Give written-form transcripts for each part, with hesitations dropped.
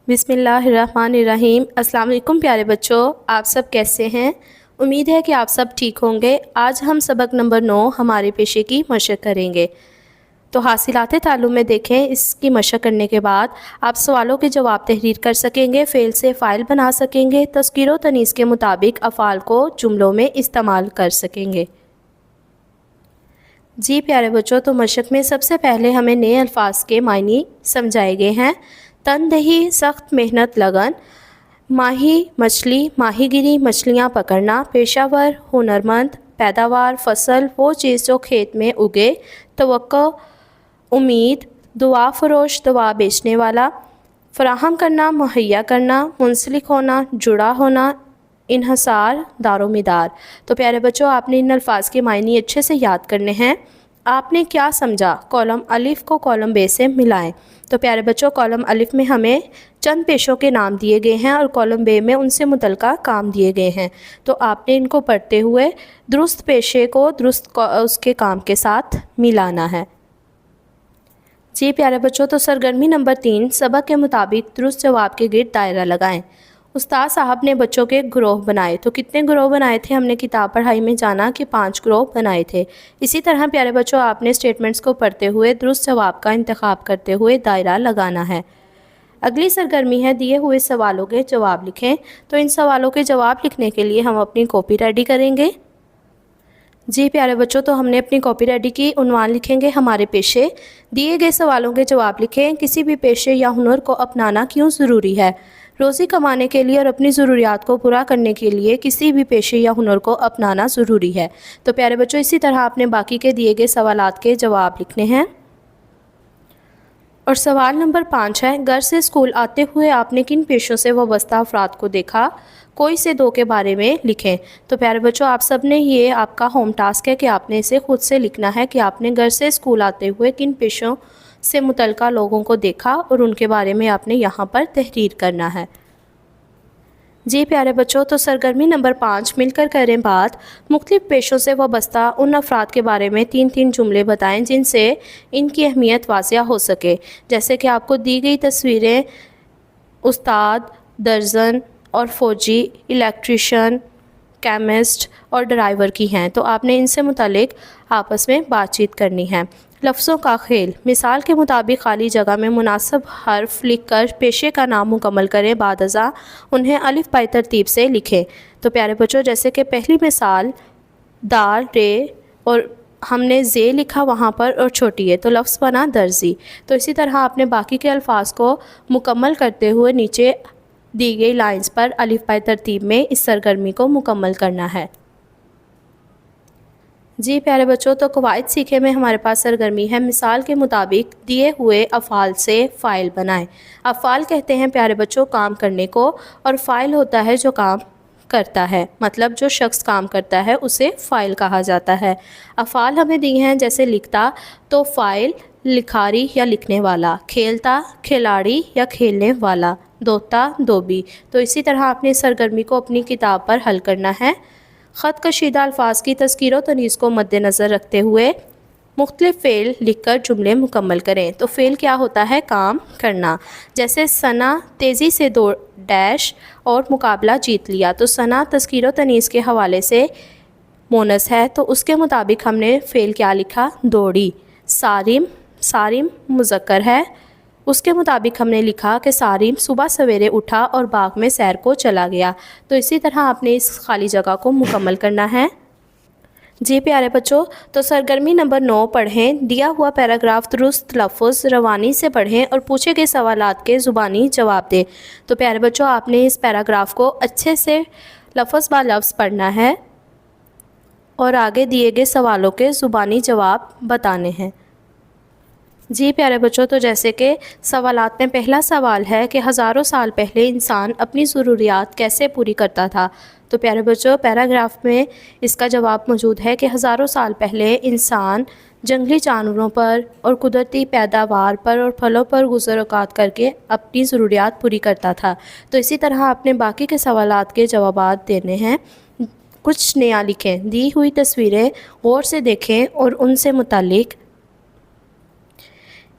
بسم اللہ الرحمن الرحیم۔ السلام علیکم پیارے بچوں، آپ سب کیسے ہیں؟ امید ہے کہ آپ سب ٹھیک ہوں گے۔ آج ہم سبق نمبر 9 ہمارے پیشے کی مشق کریں گے۔ تو حاصلات تعلم میں دیکھیں، اس کی مشق کرنے کے بعد آپ سوالوں کے جواب تحریر کر سکیں گے، فعل سے فاعل بنا سکیں گے، تذکیر و تانیث کے مطابق افعال کو جملوں میں استعمال کر سکیں گے۔ جی پیارے بچوں، تو مشق میں سب سے پہلے ہمیں نئے الفاظ کے معنی سمجھائے گئے ہیں۔ تندہی، سخت محنت، لگن، ماہی مچھلی، ماہی گیری مچھلیاں پکڑنا، پیشہ ور ہنرمند، پیداوار فصل وہ چیز جو کھیت میں اگے، توقع امید، دوا فروش دوا بیچنے والا، فراہم کرنا مہیا کرنا، منسلک ہونا جڑا ہونا، انحصار دار و مدار۔ تو پیارے بچوں، آپ نے ان الفاظ کے معنی اچھے سے یاد کرنے ہیں۔ آپ نے کیا سمجھا؟ کالم الف کو کالم ب سے ملائیں۔ تو پیارے بچوں، کالم الف میں ہمیں چند پیشوں کے نام دیے گئے ہیں اور کالم ب میں ان سے متعلقہ کام دیے گئے ہیں۔ تو آپ نے ان کو پڑھتے ہوئے درست پیشے کو درست اس کے کام کے ساتھ ملانا ہے۔ جی پیارے بچوں، تو سرگرمی نمبر 3 سبق کے مطابق درست جواب کے گرد دائرہ لگائیں۔ استاد صاحب نے بچوں کے گروہ بنائے۔ تو کتنے گروہ بنائے تھے؟ ہم نے کتاب پڑھائی میں جانا کہ 5 گروہ بنائے تھے۔ اسی طرح پیارے بچوں، آپ نے اسٹیٹمنٹس کو پڑھتے ہوئے درست جواب کا انتخاب کرتے ہوئے دائرہ لگانا ہے۔ اگلی سرگرمی ہے دیے ہوئے سوالوں کے جواب لکھیں۔ تو ان سوالوں کے جواب لکھنے کے لیے ہم اپنی کاپی ریڈی کریں گے۔ جی پیارے بچوں، تو ہم نے اپنی کاپی ریڈی کی۔ عنوان لکھیں گے ہمارے پیشے۔ دیے گئے سوالوں کے جواب لکھیں۔ کسی بھی پیشے یا ہنر کو اپنانا کیوں ضروری ہے؟ روزی کمانے کے لیے اور اپنی ضروریات کو پورا کرنے کے لیے کسی بھی پیشے یا ہنر کو اپنانا ضروری ہے۔ تو پیارے بچوں، اسی طرح آپ نے باقی کے دیے گئے سوالات کے جواب لکھنے ہیں۔ اور سوال نمبر 5 ہے، گھر سے اسکول آتے ہوئے آپ نے کن پیشوں سے وابستہ افراد کو دیکھا؟ کوئی سے 2 کے بارے میں لکھیں۔ تو پیارے بچوں، آپ سب نے یہ آپ کا ہوم ٹاسک ہے کہ آپ نے اسے خود سے لکھنا ہے کہ آپ نے گھر سے اسکول آتے ہوئے کن پیشوں سے متعلقہ لوگوں کو دیکھا اور ان کے بارے میں آپ نے یہاں پر تحریر کرنا ہے۔ جی پیارے بچوں، تو سرگرمی نمبر 5 مل کر کریں بات۔ مختلف پیشوں سے وابستہ ان افراد کے بارے میں 3 جملے بتائیں جن سے ان کی اہمیت واضح ہو سکے۔ جیسے کہ آپ کو دی گئی تصویریں استاد، درزن اور فوجی، الیکٹریشین، کیمسٹ اور ڈرائیور کی ہیں۔ تو آپ نے ان سے متعلق آپس میں بات چیت کرنی ہے۔ لفظوں کا کھیل، مثال کے مطابق خالی جگہ میں مناسب حرف لکھ کر پیشے کا نام مکمل کریں، بعد ازاں انہیں الف بائی ترتیب سے لکھیں۔ تو پیارے بچوں، جیسے کہ پہلی مثال دار رے اور ہم نے زے لکھا وہاں پر اور چھوٹی ہے، تو لفظ بنا درزی۔ تو اسی طرح آپ نے باقی کے الفاظ کو مکمل کرتے ہوئے نیچے دی گئی لائنز پر الف بائی ترتیب میں اس سرگرمی کو مکمل کرنا ہے۔ جی پیارے بچوں، تو قواعد سیکھے میں ہمارے پاس سرگرمی ہے، مثال کے مطابق دیے ہوئے افعال سے فاعل بنائیں۔ افعال کہتے ہیں پیارے بچوں کام کرنے کو، اور فاعل ہوتا ہے جو کام کرتا ہے، مطلب جو شخص کام کرتا ہے اسے فاعل کہا جاتا ہے۔ افعال ہمیں دی ہیں جیسے لکھتا تو فاعل لکھاری یا لکھنے والا، کھیلتا کھلاڑی یا کھیلنے والا، دھوتا دھوبی۔ تو اسی طرح آپ نے سرگرمی کو اپنی کتاب پر حل کرنا ہے۔ خط کشیدہ الفاظ کی تذکیر و تانیث کو مد نظر رکھتے ہوئے مختلف فعل لکھ کر جملے مکمل کریں۔ تو فعل کیا ہوتا ہے؟ کام کرنا۔ جیسے ثنا تیزی سے دوڑ ڈیش اور مقابلہ جیت لیا۔ تو ثنا تذکیر و تانیث کے حوالے سے مونث ہے، تو اس کے مطابق ہم نے فعل کیا لکھا؟ دوڑی۔ سارم مذکر ہے، اس کے مطابق ہم نے لکھا کہ سارم صبح سویرے اٹھا اور باغ میں سیر کو چلا گیا۔ تو اسی طرح آپ نے اس خالی جگہ کو مکمل کرنا ہے۔ جی پیارے بچوں، تو سرگرمی نمبر 9 پڑھیں۔ دیا ہوا پیراگراف درست لفظ روانی سے پڑھیں اور پوچھے گئے سوالات کے زبانی جواب دیں۔ تو پیارے بچوں، آپ نے اس پیراگراف کو اچھے سے لفظ با لفظ پڑھنا ہے اور آگے دیے گئے سوالوں کے زبانی جواب بتانے ہیں۔ جی پیارے بچوں، تو جیسے کہ سوالات میں پہلا سوال ہے کہ ہزاروں سال پہلے انسان اپنی ضروریات کیسے پوری کرتا تھا؟ تو پیارے بچوں، پیراگراف میں اس کا جواب موجود ہے کہ ہزاروں سال پہلے انسان جنگلی جانوروں پر اور قدرتی پیداوار پر اور پھلوں پر گزر اوقات کر کے اپنی ضروریات پوری کرتا تھا۔ تو اسی طرح آپ نے باقی کے سوالات کے جوابات دینے ہیں۔ کچھ نیا لکھیں۔ دی ہوئی تصویریں غور سے دیکھیں اور ان سے متعلق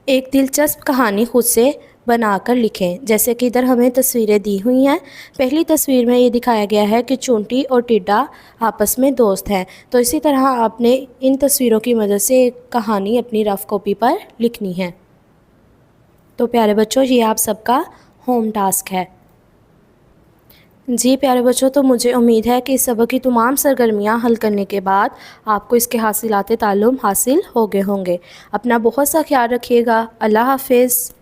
ایک دلچسپ کہانی خود سے بنا کر لکھیں۔ جیسے کہ ادھر ہمیں تصویریں دی ہوئی ہیں۔ پہلی تصویر میں یہ دکھایا گیا ہے کہ چونٹی اور ٹڈا آپس میں دوست ہیں، تو اسی طرح آپ نے ان تصویروں کی مدد سے ایک کہانی اپنی رف کاپی پر لکھنی ہے۔ تو پیارے بچوں، یہ آپ سب کا ہوم ٹاسک ہے۔ جی پیارے بچوں، تو مجھے امید ہے کہ اس سبق کی تمام سرگرمیاں حل کرنے کے بعد آپ کو اس کے حاصلات تعلم حاصل ہو گئے ہوں گے۔ اپنا بہت سا خیال رکھیے گا۔ اللہ حافظ۔